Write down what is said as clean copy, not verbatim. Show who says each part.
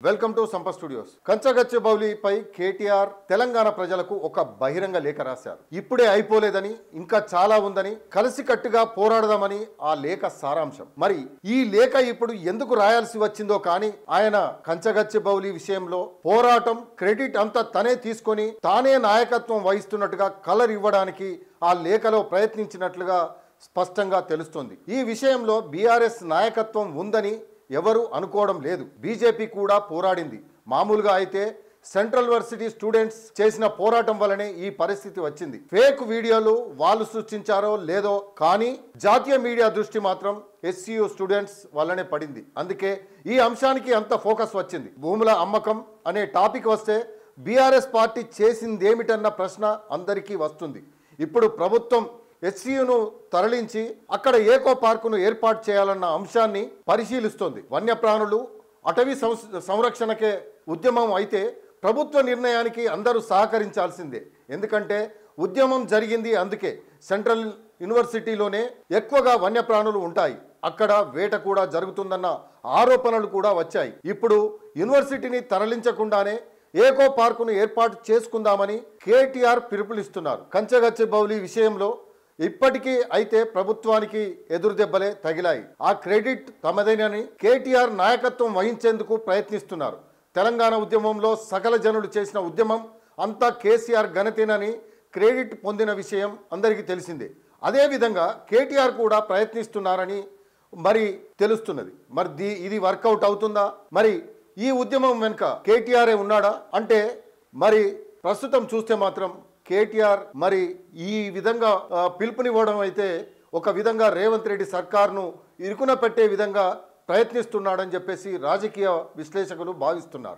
Speaker 1: Welcome to సంప studios. కంచగచ్చిబౌలిపై కేటీఆర్ తెలంగాణ ప్రజలకు ఒక బహిరంగ లేఖ రాశారు. ఇప్పుడే అయిపోలేదని, ఇంకా చాలా ఉందని, కలిసికట్టుగా పోరాడదామని ఆ లేఖ సారాంశం. మరి ఈ లేఖ ఇప్పుడు ఎందుకు రాయాల్సి వచ్చిందో కానీ ఆయన కంచగచ్చిబౌలి విషయంలో పోరాటం క్రెడిట్ అంతా తనే తీసుకొని తానే నాయకత్వం వహిస్తున్నట్టుగా కలర్ ఇవ్వడానికి ఆ లేఖలో ప్రయత్నించినట్లుగా స్పష్టంగా తెలుస్తోంది. ఈ విషయంలో బీఆర్ఎస్ నాయకత్వం ఉందని ఎవరు అనుకోవడం లేదు. బీజేపీ కూడా పోరాడింది. మామూలుగా అయితే సెంట్రల్ యూనివర్సిటీ స్టూడెంట్స్ చేసిన పోరాటం వల్లనే ఈ పరిస్థితి వచ్చింది. ఫేక్ వీడియోలు వాళ్ళు సృష్టించారో లేదో కానీ జాతీయ మీడియా దృష్టి మాత్రం ఎస్సీయూ స్టూడెంట్స్ వల్లనే పడింది. అందుకే ఈ అంశానికి అంత ఫోకస్ వచ్చింది. భూముల అమ్మకం అనే టాపిక్ వస్తే బీఆర్ఎస్ పార్టీ చేసిందేమిటన్న ప్రశ్న అందరికీ వస్తుంది. ఇప్పుడు ప్రభుత్వం ఎస్సీయూను తరలించి అక్కడ ఏకో పార్కును ఏర్పాటు చేయాలన్న అంశాన్ని పరిశీలిస్తోంది. వన్యప్రాణులు అటవీ సంరక్షణకే ఉద్యమం అయితే ప్రభుత్వ నిర్ణయానికి అందరూ సహకరించాల్సిందే. ఎందుకంటే ఉద్యమం జరిగింది అందుకే సెంట్రల్ యూనివర్సిటీలోనే ఎక్కువగా వన్యప్రాణులు ఉంటాయి. అక్కడ వేట కూడా జరుగుతుందన్న ఆరోపణలు కూడా వచ్చాయి. ఇప్పుడు యూనివర్సిటీని తరలించకుండానే ఏకో పార్కును ఏర్పాటు చేసుకుందామని కేటీఆర్ పిలుపునిస్తున్నారు. కంచగచ్చిబౌలి విషయంలో ఇప్పటికీ అయితే ప్రభుత్వానికి ఎదురు దెబ్బలే తగిలాయి. ఆ క్రెడిట్ తమదేనని కేటీఆర్ నాయకత్వం వహించేందుకు ప్రయత్నిస్తున్నారు. తెలంగాణ ఉద్యమంలో సకల జనులు చేసిన ఉద్యమం అంతా కేసీఆర్ ఘనతేనని క్రెడిట్ పొందిన విషయం అందరికీ తెలిసిందే. అదేవిధంగా కేటీఆర్ కూడా ప్రయత్నిస్తున్నారని మరి తెలుస్తున్నది. మరి ఇది వర్కౌట్ అవుతుందా? మరి ఈ ఉద్యమం వెనుక కేటీఆరే ఉన్నాడా అంటే మరి ప్రస్తుతం చూస్తే మాత్రం కేటీఆర్ మరి ఈ విధంగా పిలుపునివ్వడం అయితే ఒక విధంగా రేవంత్ రెడ్డి సర్కార్ను ఇరుకున పెట్టే విధంగా ప్రయత్నిస్తున్నాడని చెప్పేసి రాజకీయ విశ్లేషకులు భావిస్తున్నారు.